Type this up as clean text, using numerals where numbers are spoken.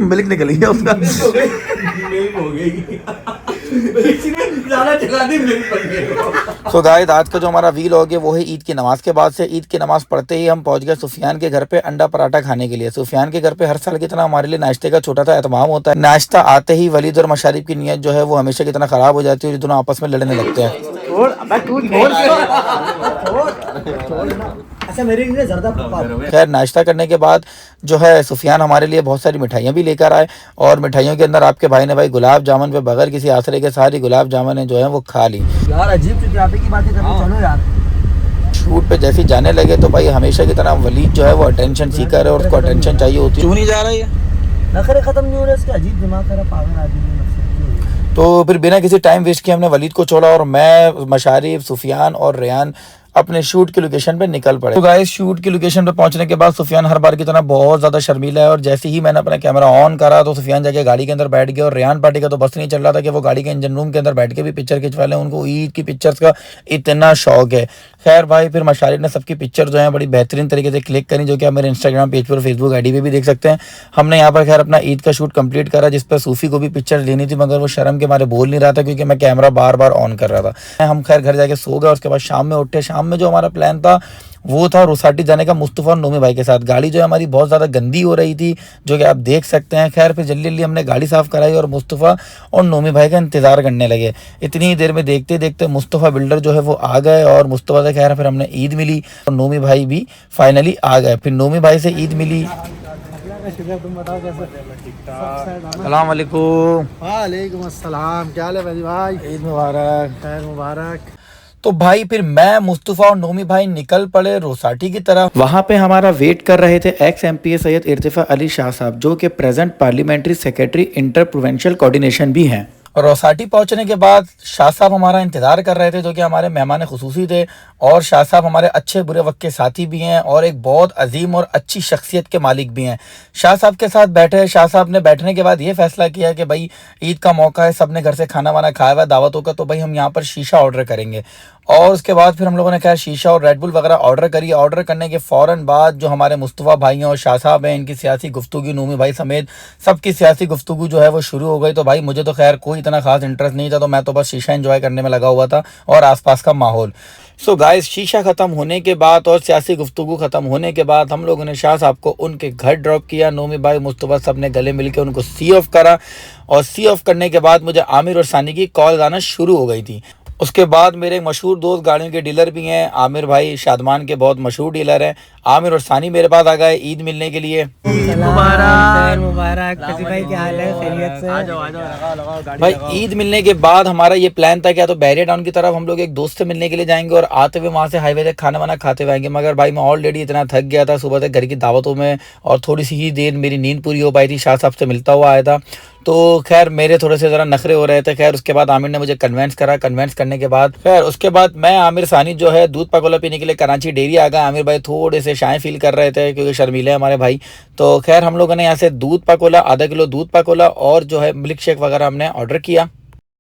Milk निकल गया उसका। सो गाइस, आज का जो हमारा व्लॉग है वो है ईद की नमाज के बाद से। ईद की नमाज पढ़ते ही हम पहुंच गए सुफियान के घर पे अंडा पराठा खाने के लिए। सुफियान के घर पे हर साल की तरह हमारे लिए नाश्ते का छोटा सा एहतमाम होता है। नाश्ता आते ही वलीद और मशारिफ की नीयत जो है वो हमेशा की तरह खराब हो जाती है और ये दोनों आपस में लड़ने लगते हैं। खैर, नाश्ता करने के बाद जो है सुफियान हमारे लिए बहुत सारी मिठाइयाँ भी लेकर आए और मिठाइयों के अंदर आपके भाई ने भाई गुलाब जामुन पे बगैर किसी आसरे के सारी गुलाब जामुन जो है वो खा ली। यार अजीब चुतियापे की बातें करते, चलो यार। शूट पे जैसे ही जाने लगे तो भाई हमेशा की तरह वलीद जो है वो अटेंशन सीकर है और उसको अटेंशन चाहिए होती है। क्यों नहीं जा रहा है? नखरे खत्म नहीं हो रहे इसके, अजीब दिमाग खराब पागल आदमी। तो फिर बिना किसी टाइम वेस्ट किए हमने वलीद को छोड़ा और मैं, मशारिफ, सुफियान और रेयान अपने शूट की लोकेशन पे निकल पड़े। तो गाइस, शूट की लोकेशन पे पहुंचने के बाद सुफियान हर बार की तरह बहुत ज्यादा शर्मीला है और जैसे ही मैंने अपना कैमरा ऑन करा तो सुफियान जाके गाड़ी के अंदर बैठ गया और रेयान पार्टी का तो बस नहीं चल रहा था कि वो गाड़ी के इंजन रूम के अंदर बैठ के भी पिक्चर खिंचवा लें। उनको ईद की पिक्चर्स का इतना शौक है। खैर भाई, फिर मशारिफ ने सबकी पिक्चर जो है बड़ी बेहतरीन तरीके से क्लिक करी, जो कि आप मेरे इंस्टाग्राम पेज पर, फेसबुक आईडी पे भी देख सकते हैं। हमने यहाँ पर खैर अपना ईद का शूट कंप्लीट करा, जिस पर सूफी को भी पिक्चर लेनी थी मगर वो शर्म के मारे बोल नहीं रहा था क्योंकि मैं कैमरा बार बार ऑन कर रहा था। हम खैर घर जाके सो गए। उसके बाद शाम में उठे। शाम में जो हमारा प्लान था वो था रोसाटी जाने का मुस्तफ़ा और नोमी भाई के साथ। गाड़ी जो है हमारी बहुत ज़्यादा गंदी हो रही थी, जो कि आप देख सकते हैं। खैर फिर जल्दी जल्दी हमने गाड़ी साफ़ कराई और मुस्तफ़ा और नोमी भाई का इंतज़ार करने लगे। इतनी ही देर में देखते देखते मुस्तफ़ा बिल्डर जो है वो आ गए और मुस्तफ़ा से खैर फिर हमने ईद मिली और नोमी भाई भी फाइनली आ गए। फिर नोमी भाई से ईद मिली। तुम बताओ कैसे? सलाम वालेकुम। वालेकुम अस्सलाम, क्या हाल है भाई? ईद मुबारक। खैर मुबारक। तो भाई फिर मैं, मुस्तफ़ा और नोमी भाई निकल पड़े रोसाटी की तरफ। वहाँ पे हमारा वेट कर रहे थे एक्स एमपीए सैयद इर्तिफा अली शाह साहब, जो कि present parliamentary secretary inter provincial coordination भी हैं। रोसाटी पहुंचने के बाद शाह साहब हमारा इंतज़ार कर रहे थे, जो कि हमारे मेहमान खुसूसी थे और शाह साहब हमारे अच्छे बुरे वक्त के साथी भी हैं और एक बहुत अजीम और अच्छी शख्सियत के मालिक भी हैं। शाह साहब के साथ बैठे। शाह साहब ने बैठने के बाद ये फैसला किया कि भाई ईद का मौका है, सब ने घर से खाना वाना खाया हुआ दावतों का, तो भाई हम यहाँ पर शीशा ऑर्डर करेंगे। और उसके बाद फिर हम लोगों ने खैर शीशा और रेड बुल वगैरह ऑर्डर करी। ऑर्डर करने के फ़ौरन बाद जो हमारे मुस्तफ़ा भाई हैं और शाह साहब हैं, इनकी सियासी गुफ्तगू, नूमी भाई समेत सबकी सियासी गुफ्तगू जो है वो शुरू हो गई। तो भाई मुझे तो खैर कोई इतना खास इंटरेस्ट नहीं था, तो मैं तो बस शीशा एंजॉय करने में लगा हुआ था और आसपास का माहौल। सो गाइस, शीशा ख़त्म होने के बाद और सियासी गुफ्तगू ख़त्म होने के बाद हम लोगों ने शाह साहब को उनके घर ड्रॉप किया। नोमी भाई, मुस्तफ़ा सब ने गले मिलकर उनको सी ऑफ करा और सी ऑफ करने के बाद मुझे आमिर और सानी की कॉल आना शुरू हो गई थी। उसके बाद मेरे एक मशहूर दोस्त गाड़ियों के डीलर भी हैं, आमिर भाई शादमान के बहुत मशहूर डीलर हैं। आमिर और सानी मेरे पास आ गए ईद मिलने के लिए। मुबारक भाई, क्या हाल है? खैरियत से? आ जाओ भाई ईद मिलने के बाद हमारा ये प्लान था कि या तो बैरियर टाउन की तरफ हम लोग एक दोस्त से मिलने के लिए जाएंगे और आते हुए वहाँ से हाईवे तक खाना वाना खाते हुए आएंगे। मगर भाई मैं ऑलरेडी इतना थक गया था सुबह से घर की दावतों में और थोड़ी सी ही देर मेरी नींद पूरी हो पाई थी। शाह साहब से मिलता हुआ आया था तो खैर मेरे थोड़े से ज़रा नखरे हो रहे थे। खैर उसके बाद आमिर ने मुझे कन्वेंस करा। कन्वेंस करने के बाद खैर उसके बाद मैं, आमिर, सानी जो है दूध पकोला पीने के लिए कराची डेयरी आ गए। आमिर भाई थोड़े से शाय फील कर रहे थे क्योंकि शर्मीले हमारे भाई। तो खैर हम लोगों ने यहाँ से दूध पकोला, आधा किलो दूध पकोला और जो है मिल्क शेक वगैरह हमने ऑर्डर किया।